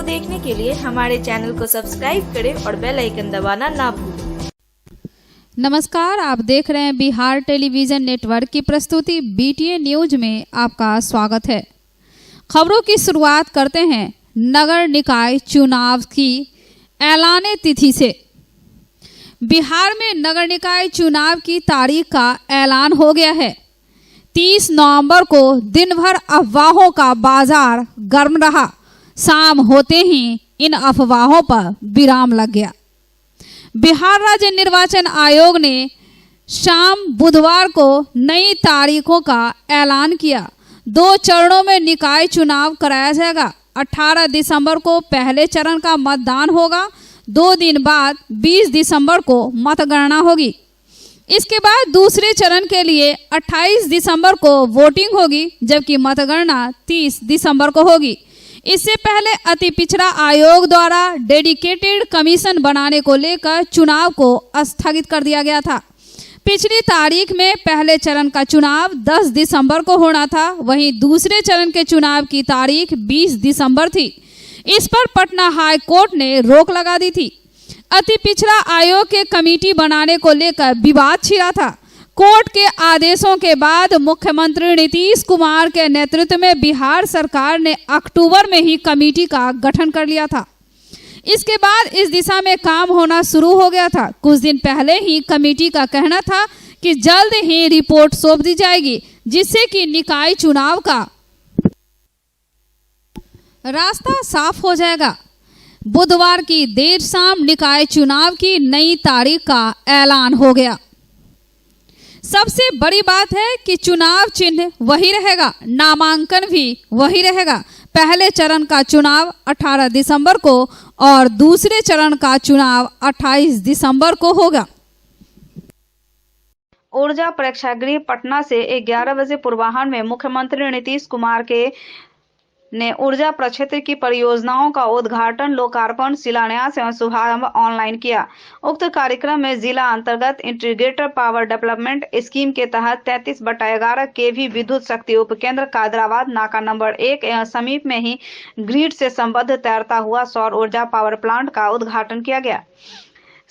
देखने के लिए हमारे चैनल को सब्सक्राइब करें और बेल आइकन दबाना ना भूलें। नमस्कार, आप देख रहे हैं बिहार टेलीविजन नेटवर्क की प्रस्तुति बीटीए न्यूज में आपका स्वागत है। खबरों की शुरुआत करते हैं नगर निकाय चुनाव की ऐलान तिथि से। बिहार में नगर निकाय चुनाव की तारीख का ऐलान हो गया है। 30 नवंबर को दिन भर अफवाहों का बाजार गर्म रहा। शाम होते ही इन अफवाहों पर विराम लग गया। बिहार राज्य निर्वाचन आयोग ने शाम बुधवार को नई तारीखों का ऐलान किया। 2 चरणों में निकाय चुनाव कराया जाएगा। 18 दिसंबर को पहले चरण का मतदान होगा। 2 दिन बाद 20 दिसंबर को मतगणना होगी। इसके बाद दूसरे चरण के लिए 28 दिसंबर को वोटिंग होगी, जबकि मतगणना 30 दिसंबर को होगी। इससे पहले अति पिछड़ा आयोग द्वारा डेडिकेटेड कमीशन बनाने को लेकर चुनाव को स्थगित कर दिया गया था। पिछली तारीख में पहले चरण का चुनाव 10 दिसंबर को होना था, वहीं दूसरे चरण के चुनाव की तारीख 20 दिसंबर थी। इस पर पटना हाई कोर्ट ने रोक लगा दी थी। अति पिछड़ा आयोग के कमेटी बनाने को लेकर विवाद छिड़ा था। कोर्ट के आदेशों के बाद मुख्यमंत्री नीतीश कुमार के नेतृत्व में बिहार सरकार ने अक्टूबर में ही कमेटी का गठन कर लिया था। इसके बाद इस दिशा में काम होना शुरू हो गया था। कुछ दिन पहले ही कमेटी का कहना था कि जल्द ही रिपोर्ट सौंप दी जाएगी, जिससे कि निकाय चुनाव का रास्ता साफ हो जाएगा। बुधवार की देर शाम निकाय चुनाव की नई तारीख का ऐलान हो गया। सबसे बड़ी बात है कि चुनाव चिन्ह वही रहेगा, नामांकन भी वही रहेगा। पहले चरण का चुनाव 18 दिसंबर को और दूसरे चरण का चुनाव 28 दिसंबर को होगा। ऊर्जा प्रेक्षागृह पटना से 11 बजे पूर्वाह्न में मुख्यमंत्री नीतीश कुमार ने ऊर्जा प्रक्षेत्र की परियोजनाओं का उद्घाटन, लोकार्पण, शिलान्यास एवं शुभारंभ ऑनलाइन किया। उक्त कार्यक्रम में जिला अंतर्गत इंटीग्रेटेड पावर डेवलपमेंट स्कीम के तहत 33/11 केवी विद्युत शक्ति उपकेंद्र कादराबाद नाका नंबर 1 एवं समीप में ही ग्रिड से संबद्ध तैरता हुआ सौर ऊर्जा पावर प्लांट का उद्घाटन किया गया।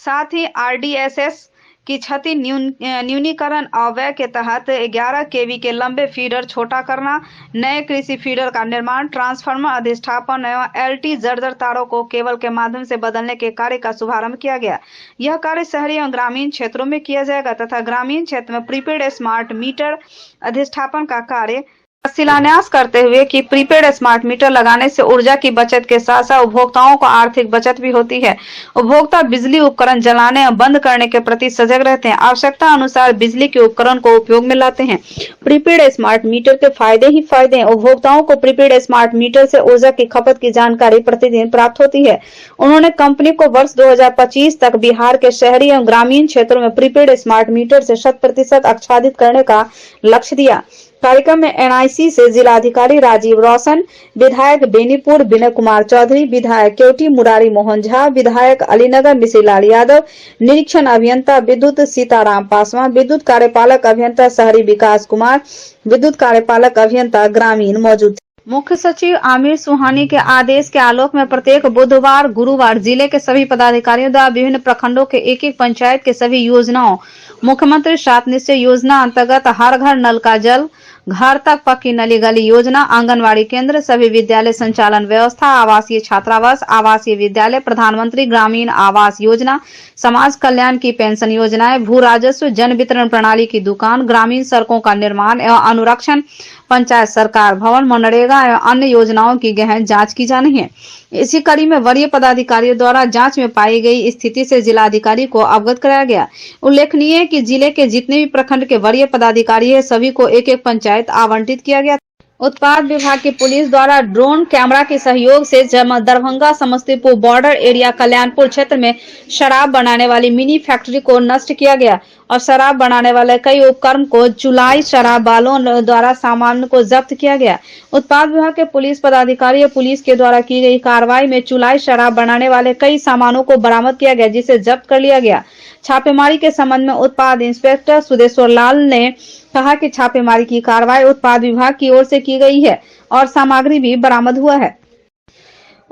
साथ ही RDSS की क्षति न्यूनीकरण अव्यय के तहत 11 केवी के लंबे फीडर छोटा करना, नए कृषि फीडर का निर्माण, ट्रांसफार्मर अधिष्ठापन एवं LT जर्जर तारों को केबल के माध्यम से बदलने के कार्य का शुभारंभ किया गया। यह कार्य शहरी एवं ग्रामीण क्षेत्रों में किया जाएगा तथा ग्रामीण क्षेत्र में प्रीपेड स्मार्ट मीटर अधिष्ठापन का कार्य शिलान्यास करते हुए कि प्रीपेड स्मार्ट मीटर लगाने से ऊर्जा की बचत के साथ साथ उपभोक्ताओं को आर्थिक बचत भी होती है। उपभोक्ता बिजली उपकरण जलाने और बंद करने के प्रति सजग रहते हैं, आवश्यकता अनुसार बिजली के उपकरण को उपयोग में लाते हैं। प्रीपेड स्मार्ट मीटर के फायदे ही फायदे हैं। उपभोक्ताओं को प्रीपेड स्मार्ट मीटर से ऊर्जा की खपत की जानकारी प्रतिदिन प्राप्त होती है। उन्होंने कंपनी को वर्ष 2025 तक बिहार के शहरी एवं ग्रामीण क्षेत्रों में प्रीपेड स्मार्ट मीटर से 100% आच्छादित करने का लक्ष्य दिया। कार्यक्रम में NIC से जिलाधिकारी राजीव रोशन, विधायक बेनीपुर विनय कुमार चौधरी, विधायक केवटी मुरारी मोहन झा, विधायक अलीनगर मिश्रीलाल यादव, निरीक्षण अभियंता विद्युत सीताराम पासवान, विद्युत कार्यपालक अभियंता शहरी विकास कुमार, विद्युत कार्यपालक अभियंता ग्रामीण मौजूद थे। मुख्य सचिव आमिर सुहानी के आदेश के आलोक में प्रत्येक बुधवार, गुरुवार जिले के सभी पदाधिकारियों द्वारा विभिन्न प्रखंडों के एक पंचायत के सभी योजनाओं, मुख्यमंत्री 7 निश्चय योजना अंतर्गत हर घर नल का जल, घर तक पक्की नली गली योजना, आंगनवाड़ी केंद्र, सभी विद्यालय संचालन व्यवस्था, आवासीय छात्रावास, आवासीय विद्यालय, प्रधानमंत्री ग्रामीण आवास योजना, समाज कल्याण की पेंशन योजनाएं, भू राजस्व जन वितरण प्रणाली की दुकान, ग्रामीण सड़कों का निर्माण एवं अनुरक्षण, पंचायत सरकार भवन, मनरेगा एवं अन्य योजनाओं की गहन जांच की जानी है। इसी कड़ी में वरीय पदाधिकारियों द्वारा जांच में पाई गई स्थिति से जिलाधिकारी को अवगत कराया गया। उल्लेखनीय है कि जिले के जितने भी प्रखंड के वरीय पदाधिकारी है, सभी को एक पंचायत आवंटित किया गया। उत्पाद विभाग की पुलिस द्वारा ड्रोन कैमरा के सहयोग से दरभंगा समस्तीपुर बॉर्डर एरिया कल्याणपुर क्षेत्र में शराब बनाने वाली मिनी फैक्ट्री को नष्ट किया गया और शराब बनाने वाले कई उपकरण को चुलाई शराब वालों द्वारा सामान को जब्त किया गया। उत्पाद विभाग के पुलिस पदाधिकारी और पुलिस के द्वारा की गई कार्रवाई में चुलाई शराब बनाने वाले कई सामानों को बरामद किया गया, जिसे जब्त कर लिया गया। छापेमारी के संबंध में उत्पाद इंस्पेक्टर सुदेश्वर लाल ने कहा कि छापेमारी की कार्रवाई उत्पाद विभाग की ओर से की गई है और सामग्री भी बरामद हुआ है।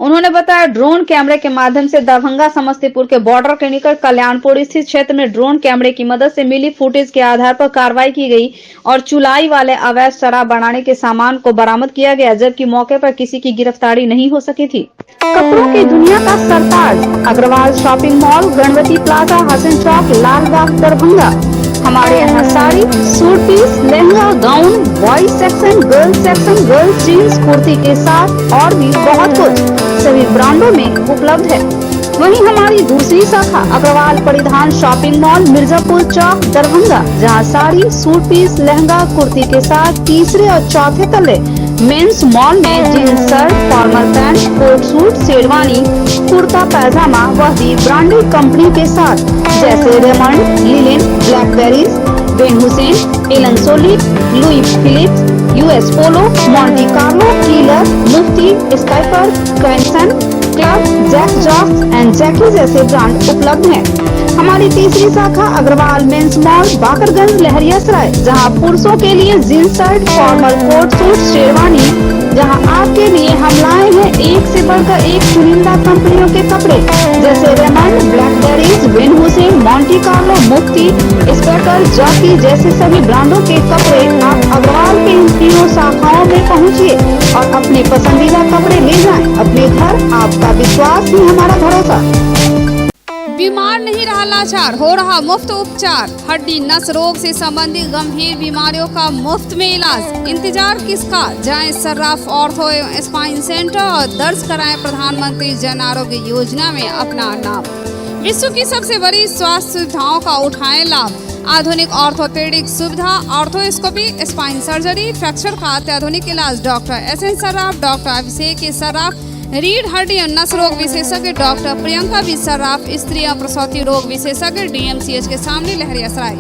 उन्होंने बताया ड्रोन कैमरे के माध्यम से दरभंगा समस्तीपुर के बॉर्डर के निकट कल्याणपुर स्थित क्षेत्र में ड्रोन कैमरे की मदद से मिली फुटेज के आधार पर कार्रवाई की गई और चुलाई वाले अवैध शराब बनाने के सामान को बरामद किया गया, जबकि मौके पर किसी की गिरफ्तारी नहीं हो सकी थी। कपड़ों की दुनिया का सरताज Agarwal shopping mall, Ganpati Plaza, Hasan Chowk, Lalbagh, Darbhanga. हमारे यहाँ sari, suit piece, lehenga, gown, boys section, girls jeans, kurti के साथ और भी बहुत कुछ सभी ब्रांडों में उपलब्ध है। वहीं हमारी दूसरी शाखा अग्रवाल परिधान शॉपिंग मॉल, मिर्जापुर चौक, दरभंगा, जहां साड़ी, सूट पीस, लहंगा, कुर्ती के साथ तीसरे और चौथे तले मेंस मॉल में jeans shirt, formal pant, coat suit, sherwani, kurta pyjama वह भी ब्रांडेड कंपनी के साथ जैसे रेमंड, लिलिन, Blackberrys, Van Heusen, Allen Solly, Louis Philippe, US Polo, Monte Carlo, Killer, Mufti, Spykar, कैंसन, club, Jack Jones and Jockey जैसे ब्रांड उपलब्ध हैं। हमारी तीसरी शाखा अग्रवाल मेंस मॉल, बाकरगंज, लहरियासराय, जहां पुरुषों के लिए jeans shirt, formal coat suit, sherwani, जहां आपके लिए हम लाए हैं एक से बढ़कर एक चुनिंदा कंपनियों के कपड़े जैसे Raymond, Blackberrys, Van Heusen, Monte Carlo, Mufti, Spykar, Jockey जैसे सभी ब्रांडों के कपड़े आप अग्रवाल के इन तीनों शाखाओं में पहुंचिए और अपने पसंदीदा कपड़े ले जाएं। अपने घर, आपका विश्वास ही हमारा भरोसा। बीमार नहीं रहा लाचार, हो रहा मुफ्त उपचार। हड्डी नस रोग से संबंधित गंभीर बीमारियों का मुफ्त में इलाज। इंतजार किसका, जाएं सर्राफ ऑर्थो एवं स्पाइन सेंटर और दर्ज कराएं प्रधानमंत्री जन आरोग्य योजना में अपना नाम। विश्व की सबसे बड़ी स्वास्थ्य सुविधाओं का उठाएं लाभ। आधुनिक ऑर्थोपेडिक सुविधा, ऑर्थोस्कोपी, स्पाइन सर्जरी, फ्रैक्चर का अत्याधुनिक इलाज। Doctor S N Sarraf, doctor Abhishek Sarraf, रीढ़ हड्डी और नस रोग विशेषज्ञ डॉक्टर प्रियंका बी सर्राफ, स्त्री और प्रसूति रोग विशेषज्ञ, डीएमसीएच के सामने, लहरियासराय।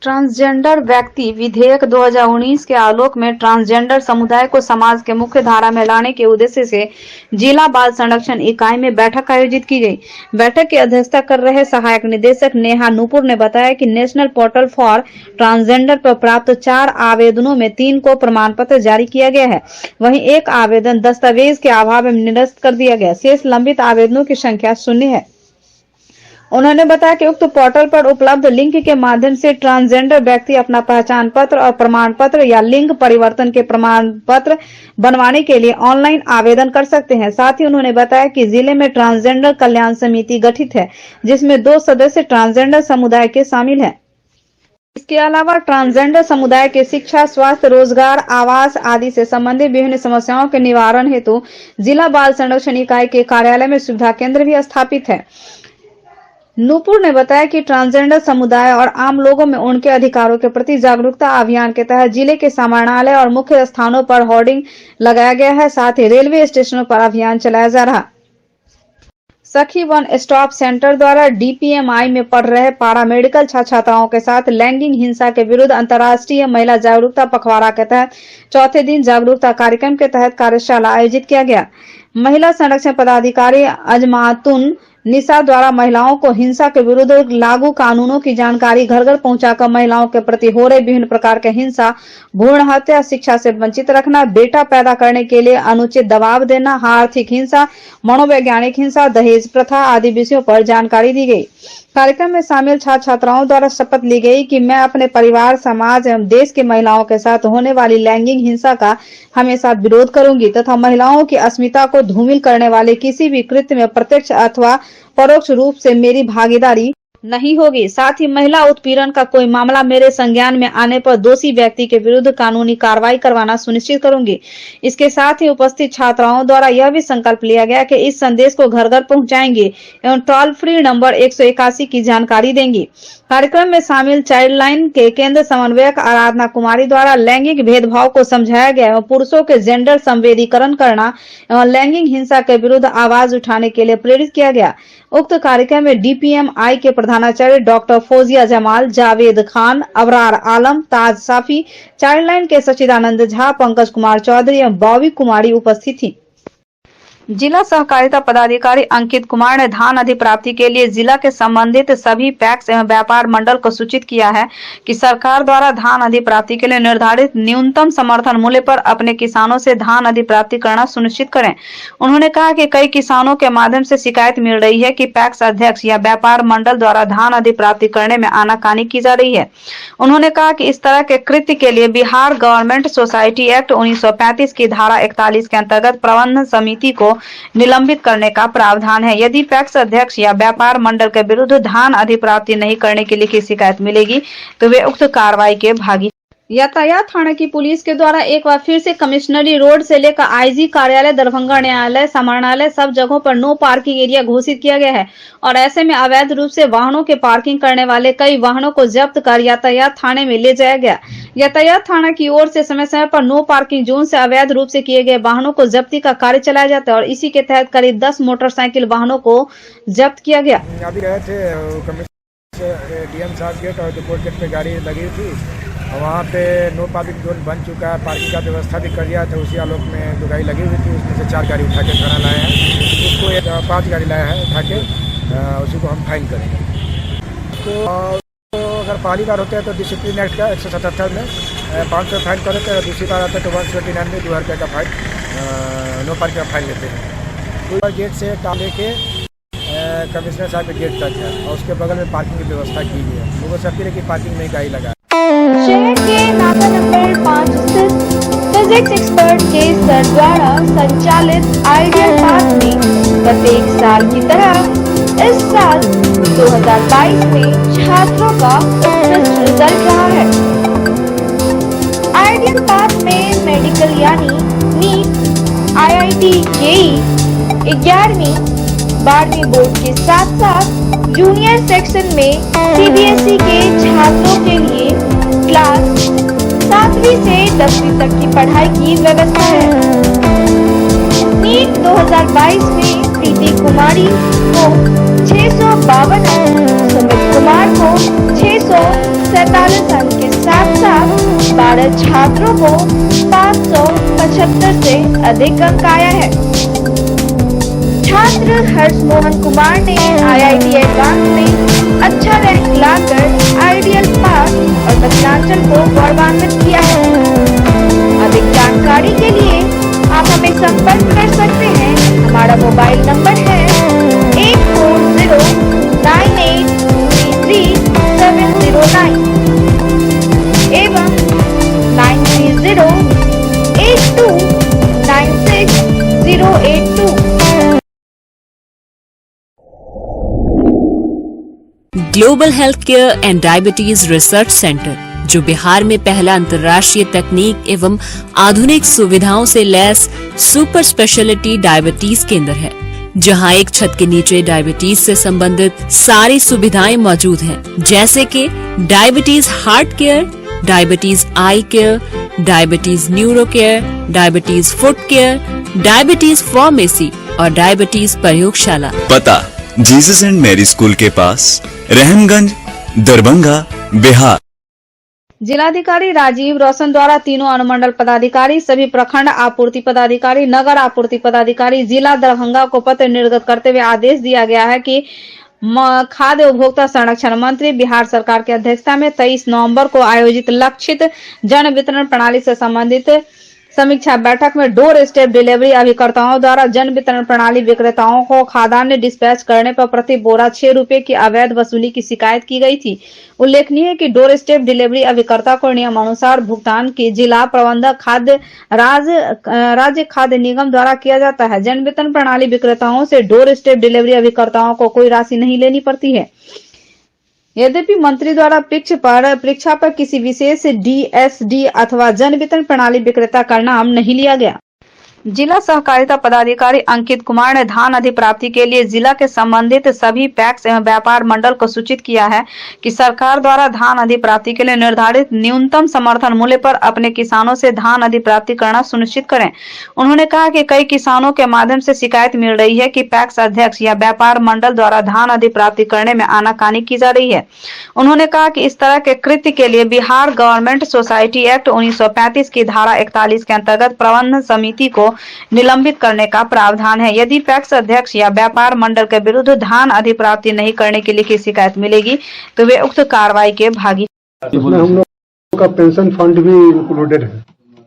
ट्रांसजेंडर व्यक्ति विधेयक 2019 के आलोक में ट्रांसजेंडर समुदाय को समाज के मुख्य धारा में लाने के उद्देश्य से जिला बाल संरक्षण इकाई में बैठक आयोजित की गई। बैठक की अध्यक्षता कर रहे सहायक निदेशक नेहा नूपुर ने बताया कि नेशनल पोर्टल फॉर ट्रांसजेंडर पर प्राप्त 4 आवेदनों में 3 को प्रमाण पत्र जारी किया गया है, वहीं एक आवेदन दस्तावेज के अभाव में निरस्त कर दिया गया। शेष लंबित आवेदनों की संख्या 0 है। उन्होंने बताया कि उक्त पोर्टल पर उपलब्ध लिंक के माध्यम से ट्रांसजेंडर व्यक्ति अपना पहचान पत्र और प्रमाण पत्र या लिंग परिवर्तन के प्रमाण पत्र बनवाने के लिए ऑनलाइन आवेदन कर सकते हैं। साथ ही उन्होंने बताया कि जिले में ट्रांसजेंडर कल्याण समिति गठित है, जिसमें 2 सदस्य ट्रांसजेंडर समुदाय के शामिल हैं। इसके अलावा ट्रांसजेंडर समुदाय के शिक्षा, स्वास्थ्य, रोजगार, आवास आदि से संबंधित विभिन्न समस्याओं के निवारण हेतु जिला बाल संरक्षण इकाई के कार्यालय में सुविधा केंद्र भी स्थापित है। नूपुर ने बताया कि ट्रांसजेंडर समुदाय और आम लोगों में उनके अधिकारों के प्रति जागरूकता अभियान के तहत जिले के समाहरणालय और मुख्य स्थानों पर होर्डिंग लगाया गया है। साथ ही रेलवे स्टेशनों पर अभियान चलाया जा रहा। सखी वन स्टॉप सेंटर द्वारा डीपीएमआई में पढ़ रहे पारा मेडिकल छात्राओं के साथ लैंगिक हिंसा के विरुद्ध अंतर्राष्ट्रीय महिला जागरूकता पखवाड़ा के तहत चौथे दिन जागरूकता कार्यक्रम के तहत कार्यशाला आयोजित किया गया। महिला संरक्षण पदाधिकारी अजमातुन निशा द्वारा महिलाओं को हिंसा के विरुद्ध लागू कानूनों की जानकारी घर घर पहुंचाकर महिलाओं के प्रति हो रहे विभिन्न प्रकार के हिंसा, भ्रूण हत्या, शिक्षा से वंचित रखना, बेटा पैदा करने के लिए अनुचित दबाव देना, आर्थिक हिंसा, मनोवैज्ञानिक हिंसा, दहेज प्रथा आदि विषयों पर जानकारी दी गई। कार्यक्रम में शामिल छात्र छात्राओं द्वारा शपथ ली गई कि मैं अपने परिवार, समाज एवं देश की महिलाओं के साथ होने वाली लैंगिक हिंसा का हमेशा विरोध करूंगी तथा महिलाओं की अस्मिता को धूमिल करने वाले किसी भी कृत्य में प्रत्यक्ष अथवा परोक्ष रूप से मेरी भागीदारी नहीं होगी। साथ ही महिला उत्पीड़न का कोई मामला मेरे संज्ञान में आने पर दोषी व्यक्ति के विरुद्ध कानूनी कार्रवाई करवाना सुनिश्चित करूंगी। इसके साथ ही उपस्थित छात्राओं द्वारा यह भी संकल्प लिया गया कि इस संदेश को घर घर पहुंचाएंगे एवं टोल फ्री नंबर 181 की जानकारी देंगी। कार्यक्रम में शामिल चाइल्ड लाइन के केंद्र समन्वयक आराधना कुमारी द्वारा लैंगिक भेदभाव को समझाया गया एवं पुरुषों के जेंडर संवेदीकरण करना एवं लैंगिक हिंसा के विरुद्ध आवाज उठाने के लिए प्रेरित किया गया। उक्त कार्यक्रम में डीपीएमआई के प्रधानाचार्य डॉक्टर फौजिया जमाल, जावेद खान, अबरार आलम, ताज साफी, चाइल्ड लाइन के सचिदानंद झा, पंकज कुमार चौधरी एवं बॉबी कुमारी उपस्थित थी। जिला सहकारिता पदाधिकारी अंकित कुमार ने धान अधिप्राप्ति के लिए जिला के संबंधित सभी पैक्स एवं व्यापार मंडल को सूचित किया है कि सरकार द्वारा धान अधिप्राप्ति के लिए निर्धारित न्यूनतम समर्थन मूल्य पर अपने किसानों से धान अधिप्राप्ति करना सुनिश्चित करें। उन्होंने कहा कि कई किसानों के माध्यम से शिकायत मिल रही है कि पैक्स अध्यक्ष या व्यापार मंडल द्वारा धान अधिप्राप्ति करने में आनाकानी की जा रही है। उन्होंने कहा कि इस तरह के कृत्य के लिए बिहार गवर्नमेंट सोसाइटी एक्ट 1935 की धारा 41 के अंतर्गत प्रबंधन समिति को निलंबित करने का प्रावधान है। यदि पैक्स अध्यक्ष या व्यापार मंडल के विरुद्ध धान अधिप्राप्ति नहीं करने की लिखित शिकायत मिलेगी तो वे उक्त कार्रवाई के भागी। यातायात थाना की पुलिस के द्वारा एक बार फिर से कमिश्नरी रोड से लेकर आईजी कार्यालय, दरभंगा न्यायालय, समाहरणालय सब जगहों पर नो पार्किंग एरिया घोषित किया गया है और ऐसे में अवैध रूप से वाहनों के पार्किंग करने वाले कई वाहनों को जब्त कर यातायात थाने में ले जाया गया। यातायात थाना की ओर से समय समय पर नो पार्किंग जोन से अवैध रूप से किए गए वाहनों को जब्ती का कार्य चलाया जाता है और इसी के तहत करीब 10 मोटरसाइकिल वाहनों को जब्त किया गया। अभी गए थे डीएम साहब गेट और रिपोर्ट गेट पे गाड़ी लगी थी, वहाँ पे नो पार्किंग जोन बन चुका है, पार्किंग का व्यवस्था भी कर दिया था। उसी आलोक में 2 गाड़ी लगी हुई थी, उसमें से 4 गाड़ी उठा के थाना लाए हैं, उसको 5 गाड़ी लाया है उठा के, उसी को हम फाइन करेंगे। तो अगर पहली बार होता है तो डिसिप्लिन एक्ट का 177 में 500 फाइन कर देते हैं, दूसरी बार आता है तो 129 में 2000 रुपये का फाइन नो पार्किंग का फाइन लेते हैं। कोई बार गेट से टाल लेके कमिश्नर साहब के गेट तक है और उसके बगल में पार्किंग की व्यवस्था की गई है। लोगों से अपील है कि पार्किंग में गाड़ी लगाए। शहर के नाका नंबर 5 स्थित फिजिक्स एक्सपर्ट के सर द्वारा संचालित आइडियल पाथ में प्रत्येक साल की तरह इस साल 2022 में छात्रों का उत्कृष्ट रिजल्ट रहा है। आइडियल पाथ में मेडिकल यानी नीट, IIT, JEE, 11वीं 12वीं बोर्ड के साथ साथ जूनियर सेक्शन में CBSE के छात्रों के लिए क्लास 7वीं से 10वीं तक की पढ़ाई की व्यवस्था है। नीट 2022 में प्रीति कुमारी को 652 अंक, सुमित कुमार को 647 अंक के साथ साथ 12 छात्रों को 575 से अधिक अंक आया है। छात्र हर्ष मोहन कुमार ने IIT एडवांस में अच्छा रैंक लाकर आइडियल पास और दक्षिणांचल को गौरवान्वित किया है। अधिक जानकारी के लिए आप हमें संपर्क कर सकते हैं। हमारा मोबाइल नंबर है 8409833709 एवं 9308296082। Global health care and diabetes research centre, जो बिहार में पहला अंतर्राष्ट्रीय तकनीक एवं आधुनिक सुविधाओं से लैस सुपर स्पेशलिटी डायबिटीज केंद्र है, जहां एक छत के नीचे डायबिटीज से संबंधित सारी सुविधाएं मौजूद हैं, जैसे कि diabetes heart care, diabetes eye care, diabetes neuro care, diabetes foot care, diabetes pharmacy और डायबिटीज प्रयोगशाला। पता जीसस एंड मैरी स्कूल के पास, रहमगंज, दरभंगा, बिहार। जिलाधिकारी राजीव रोशन द्वारा तीनों अनुमंडल पदाधिकारी, सभी प्रखंड आपूर्ति पदाधिकारी, नगर आपूर्ति पदाधिकारी, जिला दरभंगा को पत्र निर्गत करते हुए आदेश दिया गया है कि खाद्य उपभोक्ता संरक्षण मंत्री बिहार सरकार की अध्यक्षता में 23 नवंबर को आयोजित लक्षित जन वितरण प्रणाली से संबंधित समीक्षा बैठक में डोर स्टेप डिलीवरी अभिकर्ताओं द्वारा जन वितरण प्रणाली विक्रेताओं को खाद्यान्न डिस्पैच करने पर प्रति बोरा 6 रुपए की अवैध वसूली की शिकायत की गई थी। उल्लेखनीय है कि डोर स्टेप डिलीवरी अभिकर्ता को नियमानुसार भुगतान की जिला प्रबंधक खाद्य राज्य खाद्य निगम द्वारा किया जाता है। जन वितरण प्रणाली विक्रेताओं से डोर स्टेप डिलीवरी अभिकर्ताओं को कोई राशि नहीं लेनी पड़ती है। यद्यपि मंत्री द्वारा परीक्षा पर किसी विशेष DSD अथवा जन वितरण प्रणाली विक्रेता का नाम नहीं लिया गया। जिला सहकारिता पदाधिकारी अंकित कुमार ने धान अधिप्राप्ति के लिए जिला के संबंधित सभी पैक्स एवं व्यापार मंडल को सूचित किया है कि सरकार द्वारा धान अधिप्राप्ति के लिए निर्धारित न्यूनतम समर्थन मूल्य पर अपने किसानों से धान अधिप्राप्ति करना सुनिश्चित करें। उन्होंने कहा कि कई किसानों के माध्यम से शिकायत मिल रही है कि पैक्स अध्यक्ष या व्यापार मंडल द्वारा धान अधिप्राप्ति करने में आनाकानी की जा रही है। उन्होंने कहा कि इस तरह के कृत्य के लिए बिहार गवर्नमेंट सोसाइटी एक्ट 1935 की धारा 41 के अंतर्गत प्रबंधन समिति को निलंबित करने का प्रावधान है। यदि पैक्स अध्यक्ष या व्यापार मंडल के विरुद्ध धान अधिप्राप्ति नहीं करने की लिखित शिकायत मिलेगी तो वे उक्त कार्रवाई के भागी। इसमें हम लोग का पेंशन फंड भी इंक्लूडेड है,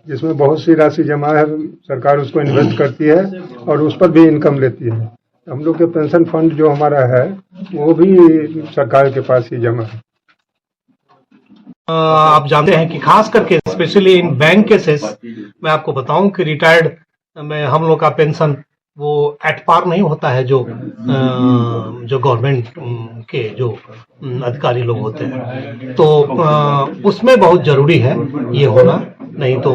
जिसमें बहुत सी राशि जमा है, सरकार उसको इन्वेस्ट करती है और उस पर भी इनकम लेती है। हम लोग के पेंशन फंड जो हमारा है वो भी सरकार के पास ही जमा है। आप जानते हैं कि खास करके स्पेशली इन बैंक केसेस मैं आपको बताऊं कि रिटायर्ड में हम लोग का पेंशन वो एट पार नहीं होता है, जो गवर्नमेंट के जो अधिकारी लोग होते हैं, तो उसमें बहुत जरूरी है ये होना, नहीं तो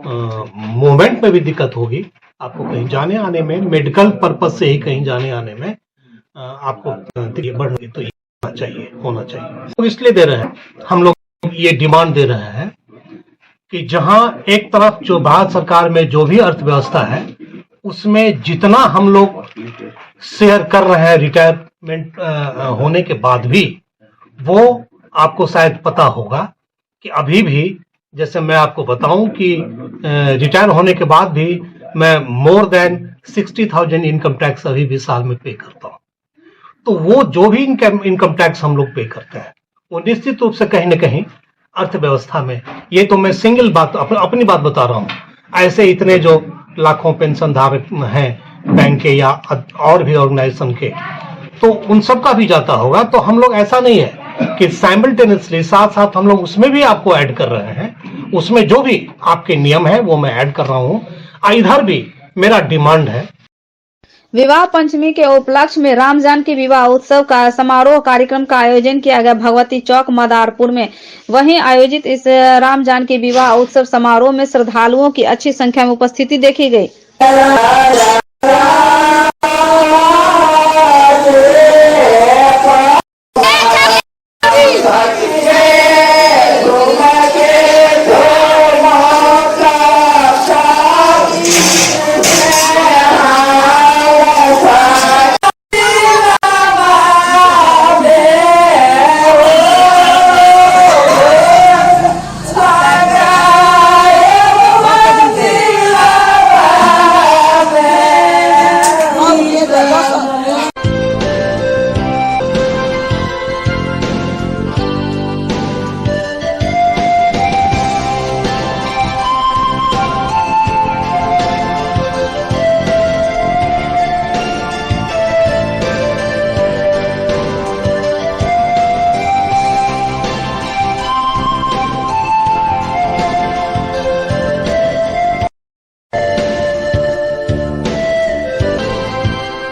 मूवमेंट में भी दिक्कत होगी। आपको कहीं जाने आने में, मेडिकल पर्पज से ही कहीं जाने आने में आपको बढ़ने तो होना चाहिए। तो इसलिए दे रहे हैं, हम लोग ये डिमांड दे रहे हैं कि जहां एक तरफ जो भारत सरकार में जो भी अर्थव्यवस्था है उसमें जितना हम लोग शेयर कर रहे हैं रिटायरमेंट होने के बाद भी, वो आपको शायद पता होगा कि अभी भी, जैसे मैं आपको बताऊं कि रिटायर होने के बाद भी मैं मोर देन 60,000 इनकम टैक्स अभी भी साल में पे करता हूं। तो वो जो भी इनकम टैक्स हम लोग पे करते हैं वो निश्चित रूप से कहीं ना कहीं अर्थव्यवस्था में, ये तो मैं सिंगल बात अपनी बात बता रहा हूं, ऐसे इतने जो लाखों पेंशन धारक हैं बैंक के या और भी ऑर्गेनाइजेशन के, तो उन सब का भी जाता होगा। तो हम लोग ऐसा नहीं है कि साइमल्टेनियसली साथ साथ हम लोग उसमें भी आपको ऐड कर रहे हैं, उसमें जो भी आपके नियम है वो मैं ऐड कर रहा हूं। इधर भी मेरा डिमांड है। विवाह पंचमी के उपलक्ष्य में राम जानकी विवाह उत्सव का समारोह कार्यक्रम का आयोजन किया गया भगवती चौक मदारपुर में। वहीं आयोजित इस राम जानकी विवाह उत्सव समारोह में श्रद्धालुओं की अच्छी संख्या में उपस्थिति देखी गई।